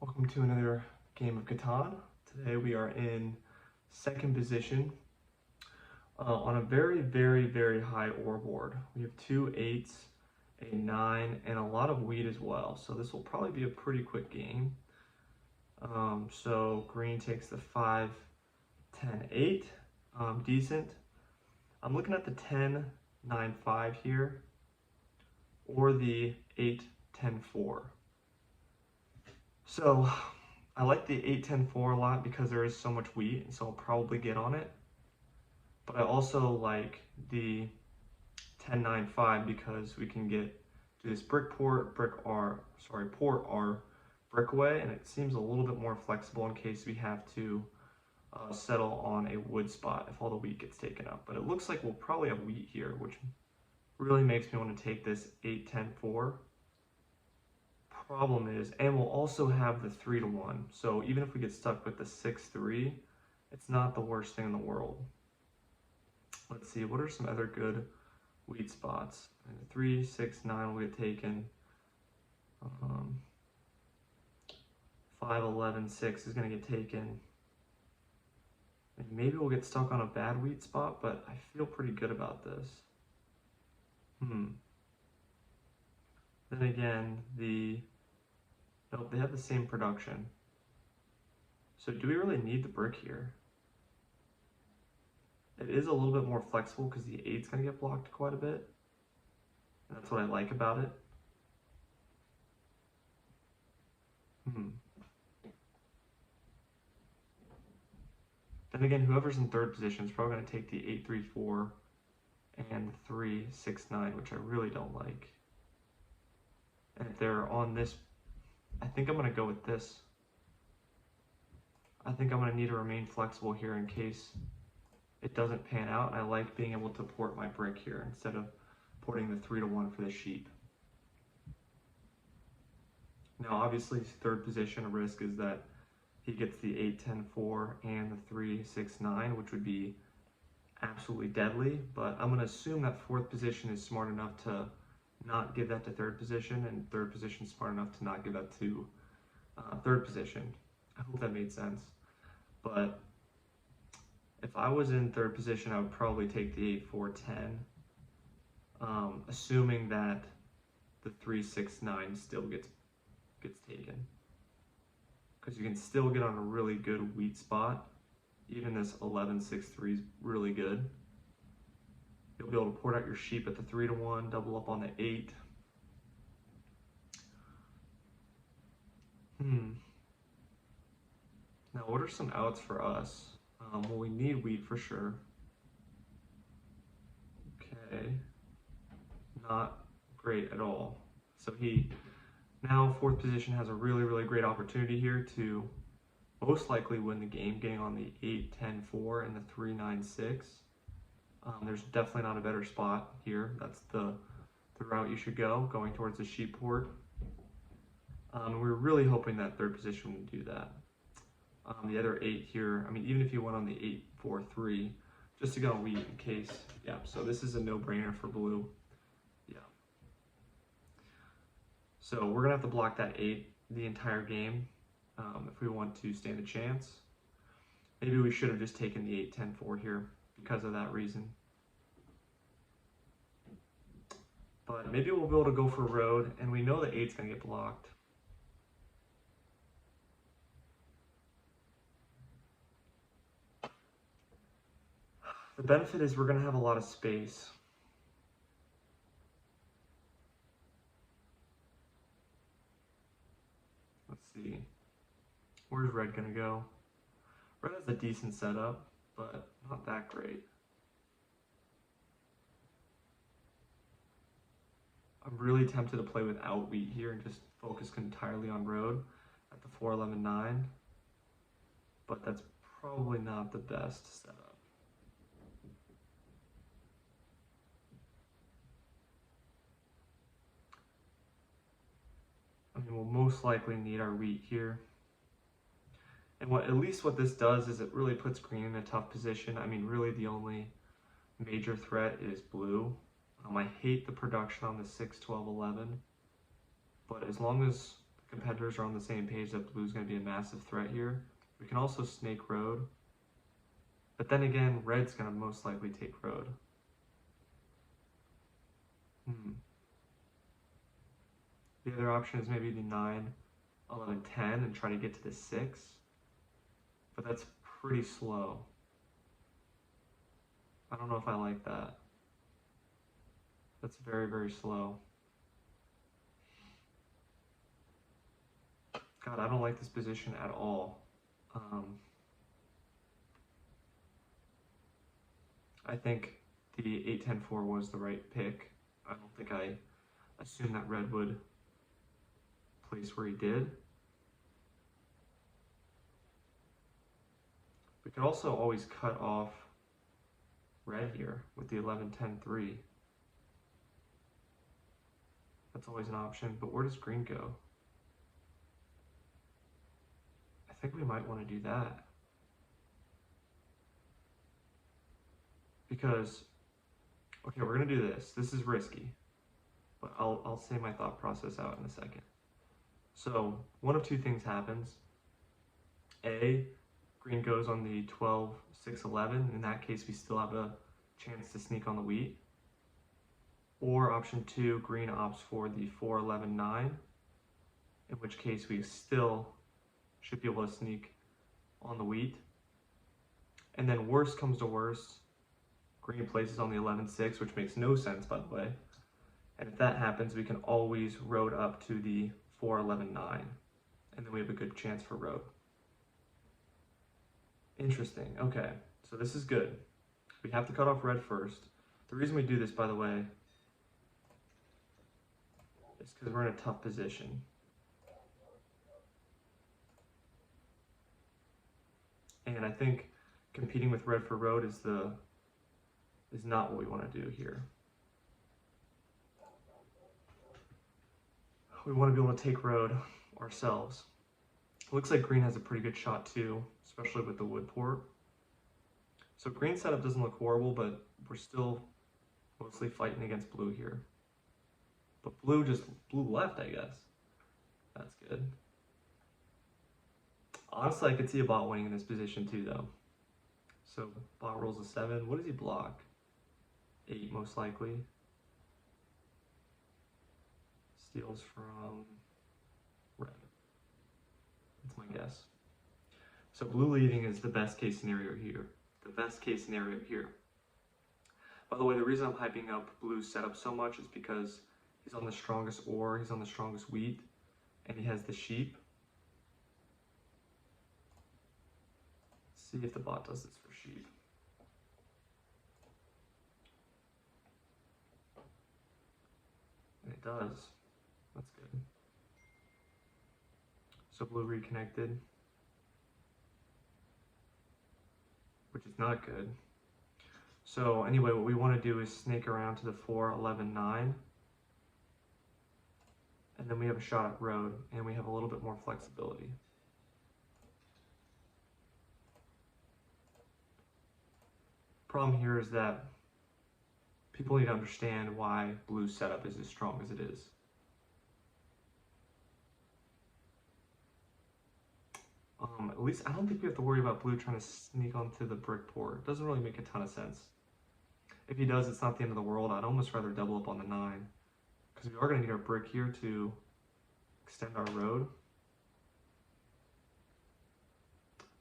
Welcome to another game of Catan. Today we are in second position on a very high ore board. We have 2 8s, a 9, and a lot of wheat as well. So this will probably be a pretty quick game. So green takes the 5, 10, 8. Decent. I'm looking at the 10, 9, 5 here, or the 8, 10, 4. So I like the 8-10-4 a lot because there is so much wheat, and so I'll probably get on it. But I also like the 10-9-5 because we can do this port R breakaway, and it seems a little bit more flexible in case we have to settle on a wood spot if all the wheat gets taken up. But it looks like we'll probably have wheat here, which really makes me want to take this 8-10-4. Problem is, and we'll also have the 3-1. So even if we get stuck with the 6-3, it's not the worst thing in the world. Let's see, what are some other good wheat spots? 3, 6, 9 will get taken. 5, 11, 6 is going to get taken. And maybe we'll get stuck on a bad wheat spot, but I feel pretty good about this. Then again, nope, they have the same production. So do we really need the brick here? It is a little bit more flexible because the 8's going to get blocked quite a bit. And that's what I like about it. Then again, whoever's in third position is probably going to take the 8-3-4 and the 3-6-9, which I really don't like. And if they're on this, I think I'm going to go with this. I think I'm going to need to remain flexible here in case it doesn't pan out. And I like being able to port my brick here instead of porting the 3-1 for the sheep. Now, obviously, third position risk is that he gets the 8-10-4 and the 3-6-9, which would be absolutely deadly. But I'm going to assume that fourth position is smart enough to not give that to third position, and third position smart enough to not give that to third position. I hope that made sense. But if I was in third position, I would probably take the 8-4-10, assuming that the 3-6-9 still gets taken. Because you can still get on a really good wheat spot. Even this 11-6-3 is really good. You'll be able to port out your sheep at the 3-1, double up on the 8. Now, what are some outs for us? Well, we need wheat for sure. Okay. Not great at all. So now fourth position has a really great opportunity here to most likely win the game, getting on the 8-10-4 and the 3-9-6. There's definitely not a better spot here. That's the route you should go, going towards the sheep port. We're really hoping that third position would do that. The other 8 here, I mean, even if you went on the 8-4-3, just to get on wheat in case. Yeah, so this is a no-brainer for blue. Yeah. So we're going to have to block that 8 the entire game if we want to stand a chance. Maybe we should have just taken the 8-10-4 here because of that reason. But maybe we'll be able to go for road, and we know the 8's going to get blocked. The benefit is we're going to have a lot of space. Let's see. Where's red going to go? Red has a decent setup, but not that great. I'm really tempted to play without wheat here and just focus entirely on road at the 4-11-9, but that's probably not the best setup. I mean, we'll most likely need our wheat here. And at least what this does is it really puts green in a tough position. I mean, really the only major threat is blue. I hate the production on the 6-12-11, but as long as competitors are on the same page that blue's going to be a massive threat here. We can also snake road, but then again, red's going to most likely take road. The other option is maybe the 9, 11, 10 and try to get to the 6, but that's pretty slow. I don't know if I like that. That's very, very slow. God, I don't like this position at all. I think the 8, 10, 4 was the right pick. I don't think I assumed that red would place where he did. We could also always cut off red here with the 11, 10, 3. That's always an option, but where does green go? I think we might want to do that. Because, okay, we're going to do this. This is risky, but I'll say my thought process out in a second. So one of two things happens. A, green goes on the 12, 6, 11. In that case, we still have a chance to sneak on the wheat. Or option 2, green opts for the 4, 11, 9, in which case we still should be able to sneak on the wheat. And then worst comes to worst, green places on the 11, 6, which makes no sense, by the way. And if that happens, we can always road up to the 4, 11, 9, and then we have a good chance for road. Interesting. Okay, so this is good. We have to cut off red first. The reason we do this, by the way, is because we're in a tough position. And I think competing with red for road is not what we want to do here. We want to be able to take road ourselves. It looks like green has a pretty good shot too, especially with the wood port. So green setup doesn't look horrible, but we're still mostly fighting against blue here. But blue left, I guess. That's good. Honestly, I could see a bot winning in this position too, though. So bot rolls a 7. What does he block? 8, most likely. Steals from red. That's my guess. So blue leading is the best case scenario here. The best case scenario here. By the way, the reason I'm hyping up blue's setup so much is because he's on the strongest ore, he's on the strongest wheat, and he has the sheep. Let's see if the bot does this for sheep. And it does. That's good. So blue reconnected, which is not good. So anyway, what we want to do is snake around to the 4, 11, 9. And then we have a shot at road, and we have a little bit more flexibility. Problem here is that people need to understand why blue's setup is as strong as it is. At least I don't think we have to worry about blue trying to sneak onto the brick port. It doesn't really make a ton of sense. If he does, it's not the end of the world. I'd almost rather double up on the 9, because we are going to need our brick here to extend our road.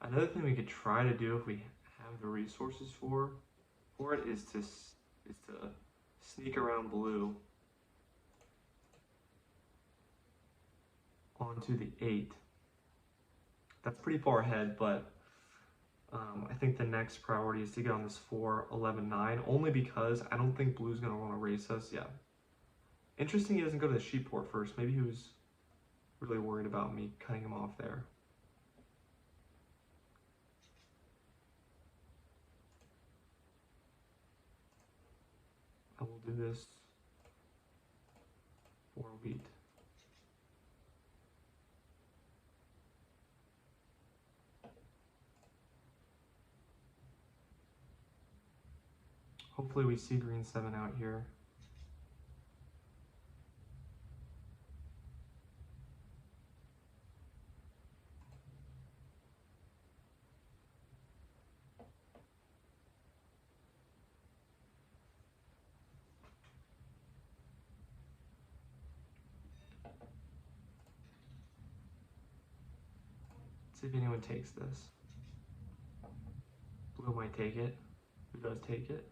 Another thing we could try to do if we have the resources for it is to sneak around blue onto the 8. That's pretty far ahead, but I think the next priority is to get on this 4, 11, 9, only because I don't think blue's going to want to race us. Yeah. Interesting he doesn't go to the sheep port first. Maybe he was really worried about me cutting him off there. I will do this for wheat. Hopefully we see green 7 out here. see if anyone takes this. Blue might take it. Who does take it?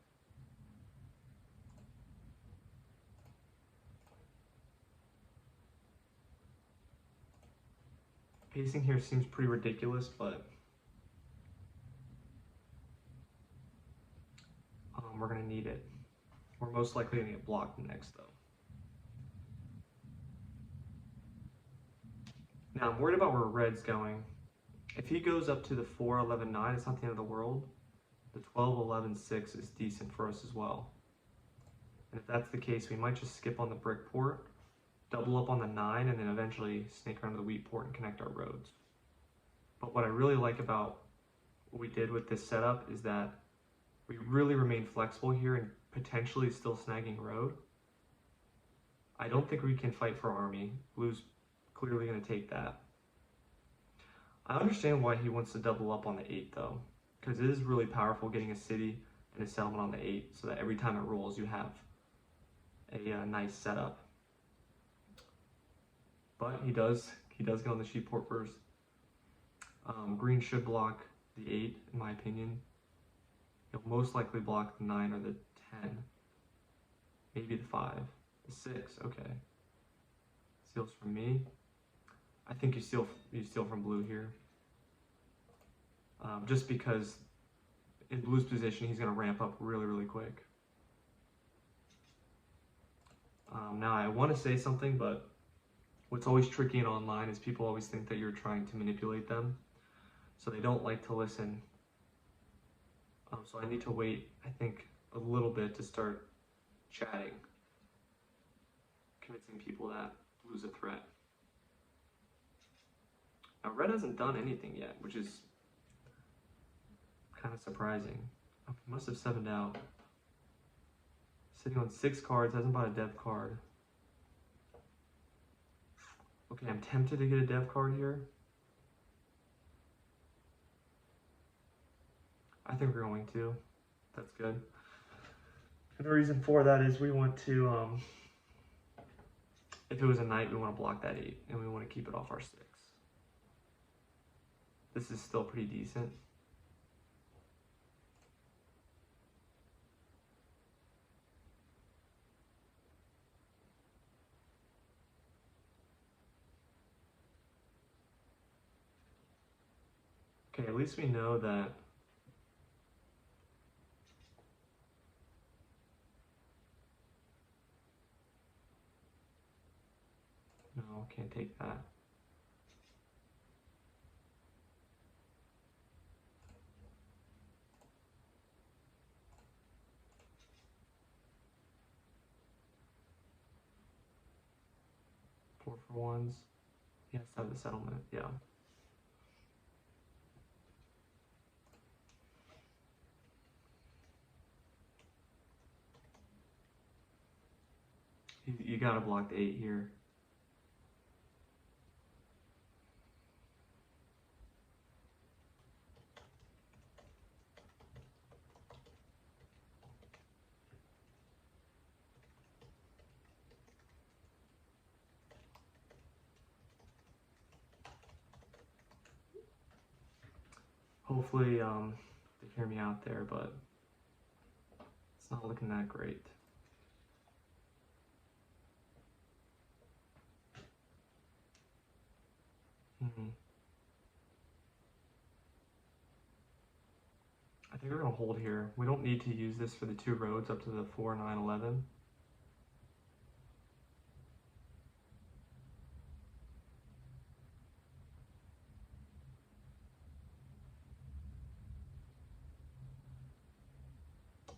Pacing here seems pretty ridiculous, but we're going to need it. We're most likely going to get blocked next, though. Now, I'm worried about where red's going. If he goes up to the 4, 11, 9, it's not the end of the world. The 12, 11, 6 is decent for us as well. And if that's the case, we might just skip on the brick port, double up on the 9, and then eventually snake around to the wheat port and connect our roads. But what I really like about what we did with this setup is that we really remain flexible here and potentially still snagging road. I don't think we can fight for army. Blue's clearly going to take that. I understand why he wants to double up on the 8 though, because it is really powerful getting a city and a settlement on the 8 so that every time it rolls you have a nice setup. But he does get on the sheep port first. Green should block the 8 in my opinion. He'll most likely block the 9 or the 10. Maybe the 5. The 6, okay. Steals from me. I think you steal from blue here. Just because in blue's position he's going to ramp up really, really quick. Now I want to say something, but what's always tricky in online is people always think that you're trying to manipulate them. So they don't like to listen. So I need to wait, I think, a little bit to start chatting, convincing people that blue's a threat. Now red hasn't done anything yet, which is kind of surprising. Oh, he must have 7'd out. Sitting on 6 cards, hasn't bought a dev card. Okay, I'm tempted to get a dev card here. I think we're going to. That's good. And the reason for that is we want to, if it was a knight, we want to block that 8, and we want to keep it off our 6. This is still pretty decent. Okay, at least we know that no, can't take that. Four for ones. He has to have the settlement, yeah. You gotta block the 8 here. Hopefully they hear me out there, but it's not looking that great. I think we're going to hold here. We don't need to use this for the 2 roads up to the 4, 9, 11.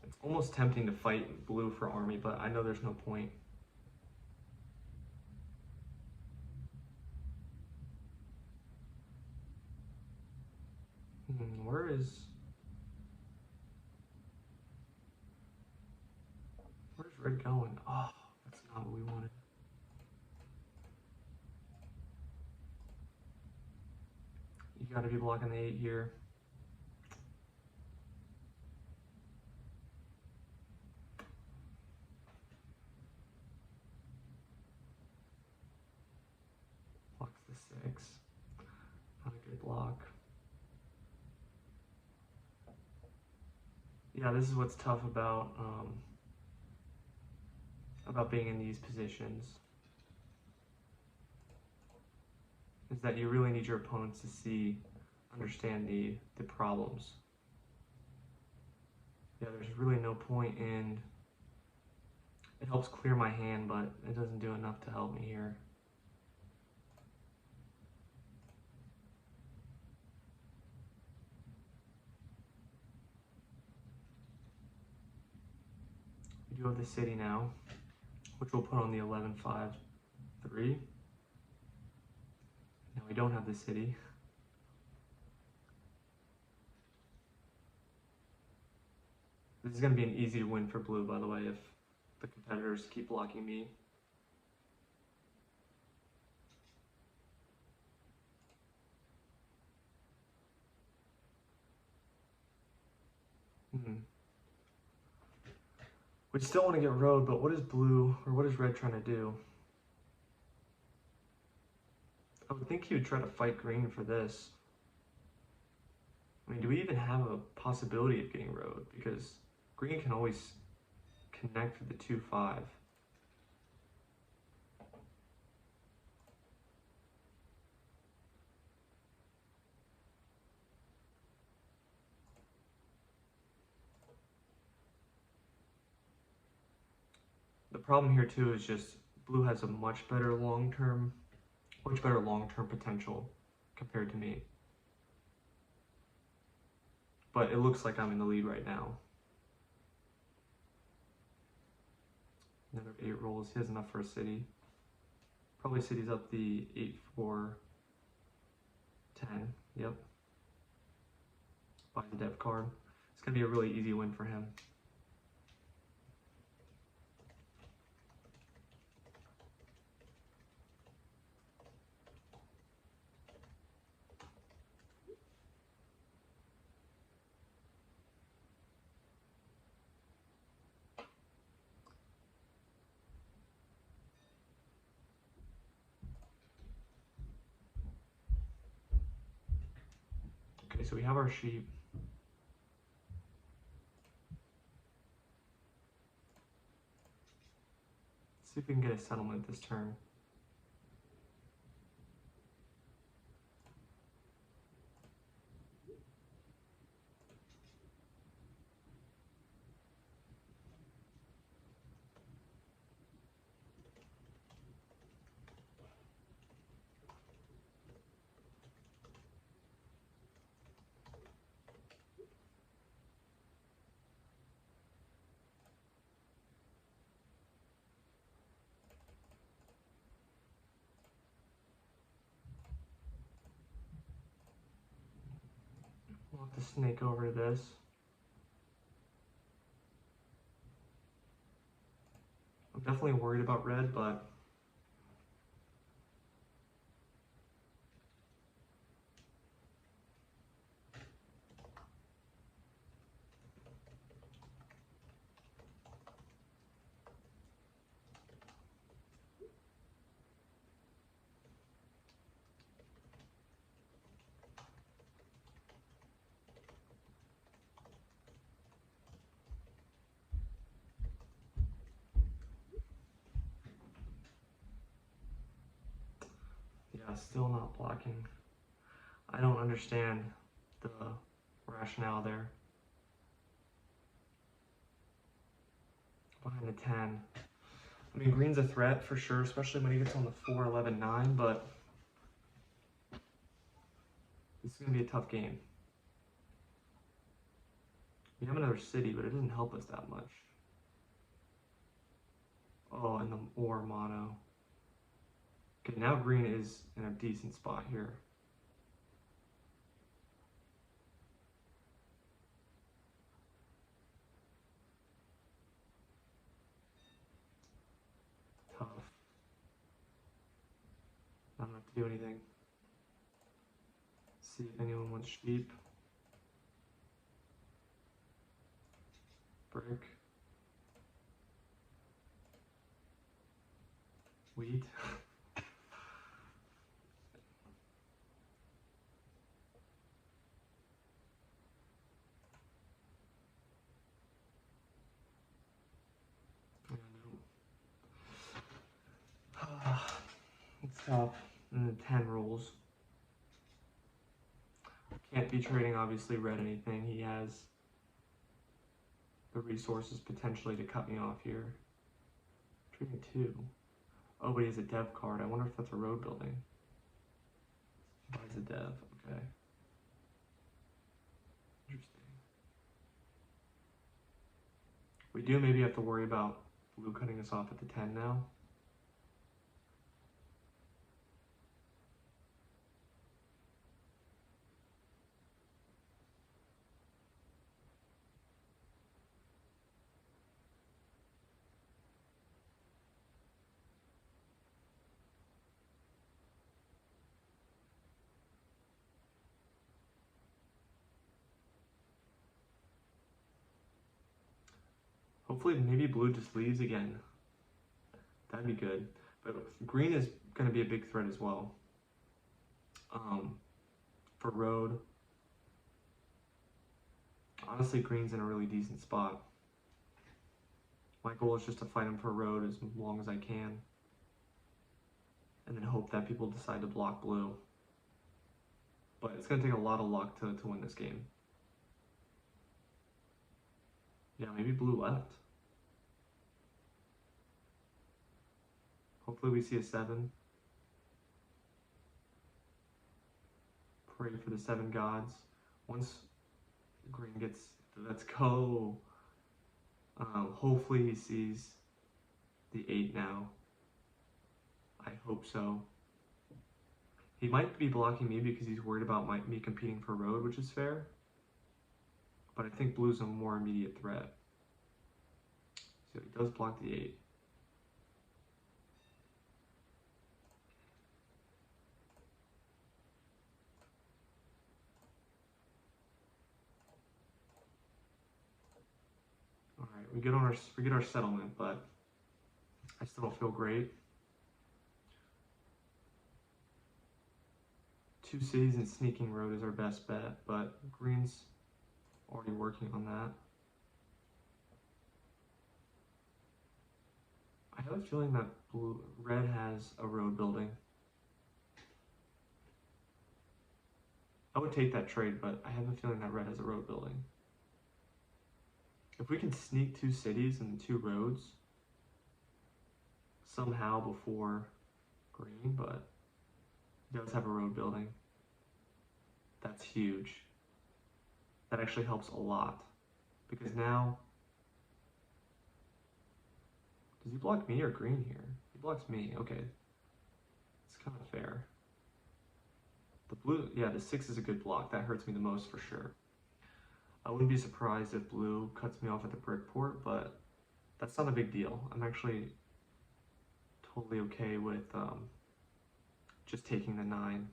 It's almost tempting to fight blue for army, but I know there's no point. Where's red going? Oh, that's not what we wanted. You gotta be blocking the 8 here. Blocks the 6. Not a good block. Yeah, this is what's tough about being in these positions, is that you really need your opponents to understand the problems. Yeah, there's really no point in, it helps clear my hand, but it doesn't do enough to help me here. We do have the city now, which we'll put on the 11-5-3. Now we don't have the city. This is going to be an easy win for blue, by the way, if the competitors keep blocking me. We still want to get road, but what is blue, or what is red trying to do? I would think he would try to fight green for this. I mean, do we even have a possibility of getting road? Because green can always connect for the 2-5. The problem here too is just blue has a much better long-term potential compared to me. But it looks like I'm in the lead right now. Another 8 rolls. He has enough for a city. Probably cities up the 8-4-10. Yep. Buy the depth card. It's going to be a really easy win for him. Okay, so we have our sheep. Let's see if we can get a settlement this turn. We'll have to snake over to this. I'm definitely worried about red, but yeah, still not blocking. I don't understand the rationale there. Behind the 10. I mean, green's a threat for sure, especially when he gets on the 4-11-9, but this is going to be a tough game. We have another city, but it doesn't help us that much. Oh, and the or mono. Okay, now green is in a decent spot here. Tough. I don't have to do anything. See if anyone wants sheep. Brick. Wheat. Tough. And the 10 rolls. Can't be trading, obviously, red anything. He has the resources potentially to cut me off here. Trading 2. Oh, but he has a dev card. I wonder if that's a road building. He buys a dev. Okay. Interesting. We do maybe have to worry about blue cutting us off at the 10 now. Hopefully, maybe blue just leaves again. That'd be good. But green is going to be a big threat as well. For road. Honestly, green's in a really decent spot. My goal is just to fight him for road as long as I can. And then hope that people decide to block blue. But it's going to take a lot of luck to win this game. Yeah, maybe blue left. Hopefully we see a 7. Pray for the 7 gods. Once green gets, let's go. Hopefully he sees the 8 now. I hope so. He might be blocking me because he's worried about me competing for road, which is fair. But I think blue's a more immediate threat. So he does block the 8. Alright, we get our settlement, but I still don't feel great. 2 cities and sneaking road is our best bet, but green's already working on that. I have a feeling that red has a road building. I would take that trade, but I have a feeling that red has a road building. If we can sneak 2 cities and 2 roads somehow before green, but he does have a road building. That's huge. That actually helps a lot. Because now, does he block me or green here? He blocks me, okay. It's kind of fair. The blue, yeah, the 6 is a good block. That hurts me the most for sure. I wouldn't be surprised if blue cuts me off at the brick port, but that's not a big deal. I'm actually totally okay with just taking the 9.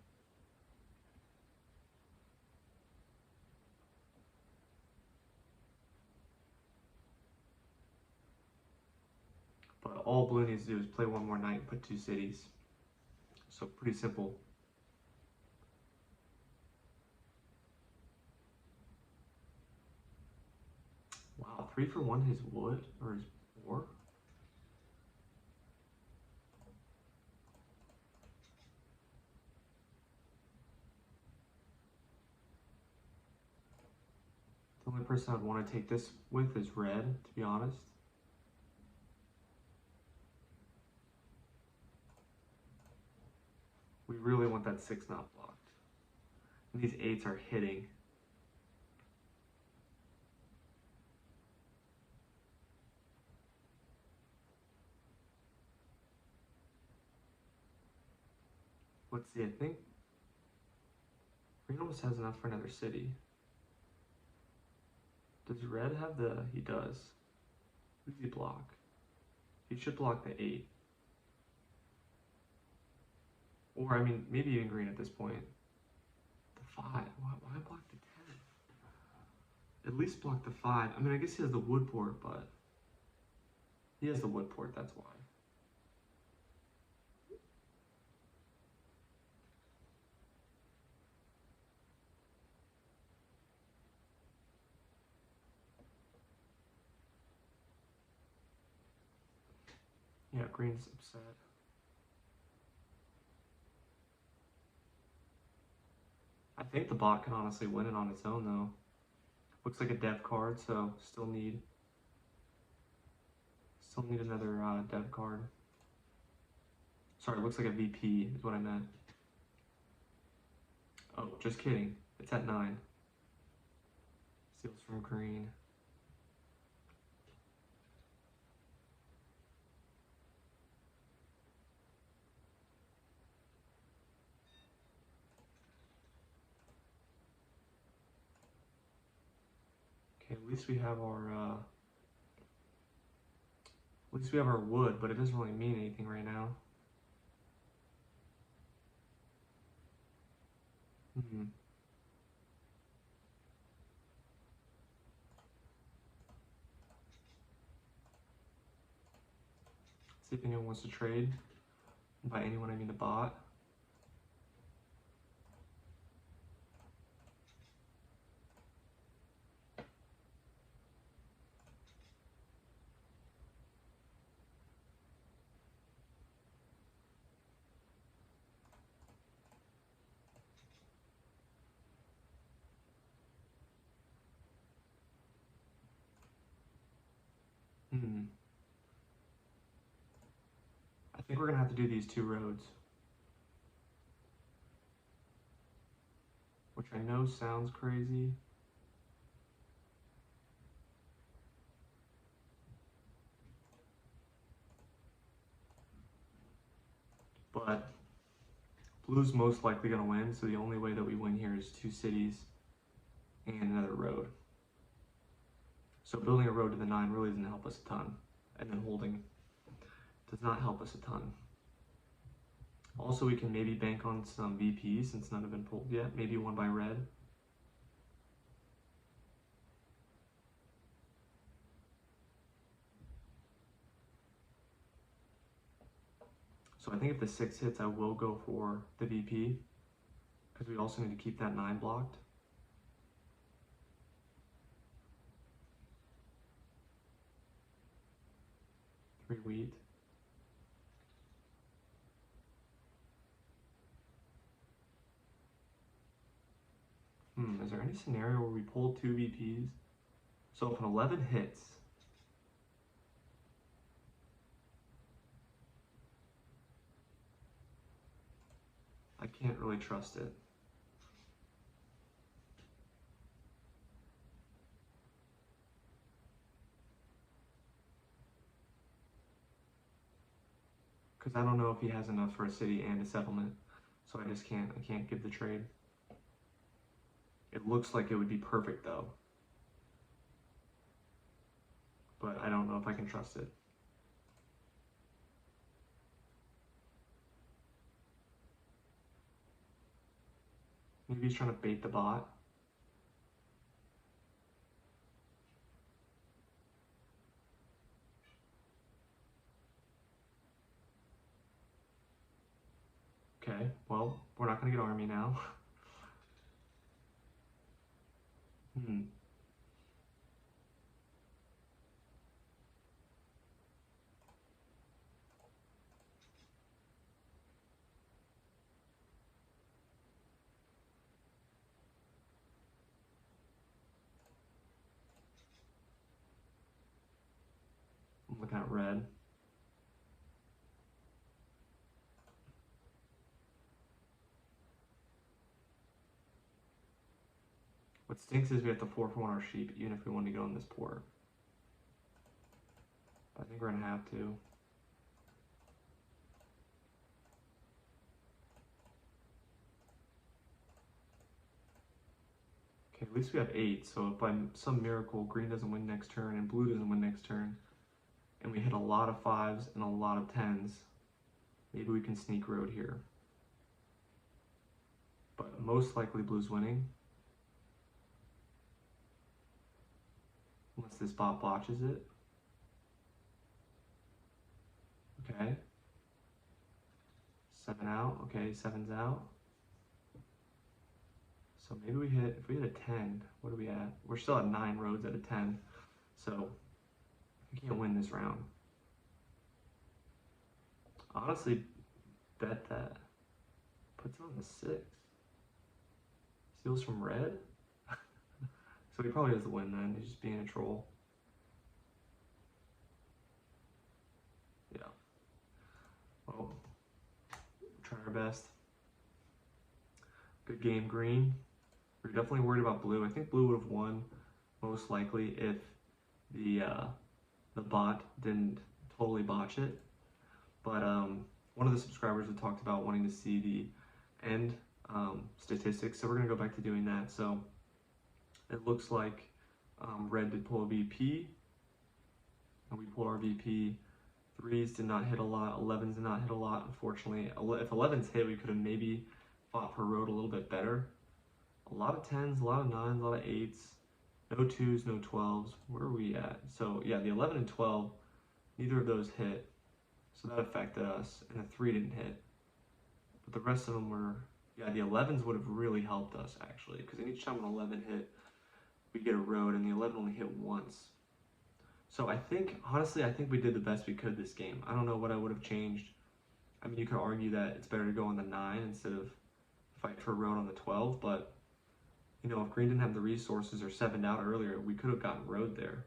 But all blue needs to do is play one more knight and put 2 cities. So pretty simple. Wow, 3 for 1 his wood, or his war? The only person I'd want to take this with is red, to be honest. We really want that 6 not blocked. And these 8s are hitting. Let's see, I think green almost has enough for another city. Does red have the, he does. Who does he block? He should block the 8. Or, I mean, maybe even green at this point. The 5, why block the 10? At least block the 5. I mean, I guess he has the wood port, but he has the wood port, that's why. Yeah, green's upset. I think the bot can honestly win it on its own though. Looks like a dev card, so still need another dev card. Sorry, it looks like a VP is what I meant. Oh, just kidding. It's at 9. Steals from green. Okay, at least we have our wood, but it doesn't really mean anything right now. See if anyone wants to trade. By anyone, I mean the bot. I think we're gonna have to do these 2 roads. Which I know sounds crazy. But blue's most likely gonna win, so the only way that we win here is 2 cities and another road. So building a road to the 9 really doesn't help us a ton. And then holding does not help us a ton. Also, we can maybe bank on some VPs since none have been pulled yet. Maybe one by red. So I think if the 6 hits, I will go for the VP because we also need to keep that 9 blocked. Three wheat. Is there any scenario where we pull 2 VPs? So if an 11 hits, I can't really trust it. Because I don't know if he has enough for a city and a settlement. So I can't give the trade. It looks like it would be perfect though. But I don't know if I can trust it. Maybe he's trying to bait the bot. Okay, well, we're not gonna get army now. I'm looking at red. What stinks is we have to 4 for 1 our sheep, even if we want to go in this port. But I think we're gonna have to. Okay, at least we have 8, so if by some miracle green doesn't win next turn and blue doesn't win next turn, and we hit a lot of 5s and a lot of 10s, maybe we can sneak road here. But most likely blue's winning. Unless this bot botches it. Okay. 7 out. Okay, 7's out. So maybe if we hit a 10, what are we at? We're still at 9 roads at a 10. So we can't win this round. Honestly, bet that. Puts it on the 6. Steals from red? So he probably doesn't win then, he's just being a troll. Yeah. Well, try our best. Good game, green. We're definitely worried about blue. I think blue would have won most likely if the bot didn't totally botch it. But one of the subscribers had talked about wanting to see the end statistics, so we're gonna go back to doing that. So it looks like red did pull a VP, and we pulled our VP. 3s did not hit a lot, 11s did not hit a lot, unfortunately. If 11s hit, we could have maybe fought for road a little bit better. A lot of 10s, a lot of 9s, a lot of 8s. No 2s, no 12s. Where are we at? So yeah, the 11 and 12, neither of those hit. So that affected us, and the 3 didn't hit. But the rest of them were, yeah, the 11s would have really helped us actually, because each time an 11 hit, we get a road, and the 11 only hit once. So I think, honestly, I think we did the best we could this game. I don't know what I would have changed. I mean, you could argue that it's better to go on the 9 instead of fight for a road on the 12, but you know, if green didn't have the resources or 7'd out earlier, we could have gotten road there.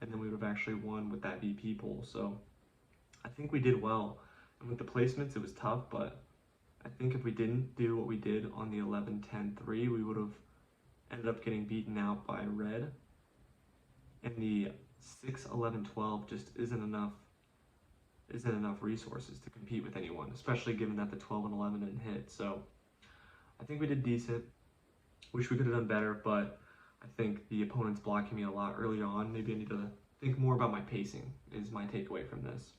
And then we would have actually won with that VP pull. So I think we did well. And with the placements, it was tough, but I think if we didn't do what we did on the 11, 10, 3, we would have ended up getting beaten out by red. And the 6, 11, 12 just isn't enough resources to compete with anyone, especially given that the 12 and 11 didn't hit. So I think we did decent. Wish we could have done better, but I think the opponent's blocking me a lot early on. Maybe I need to think more about my pacing is my takeaway from this.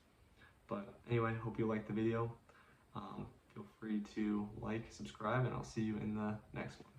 But anyway, hope you liked the video. Feel free to like, subscribe, and I'll see you in the next one.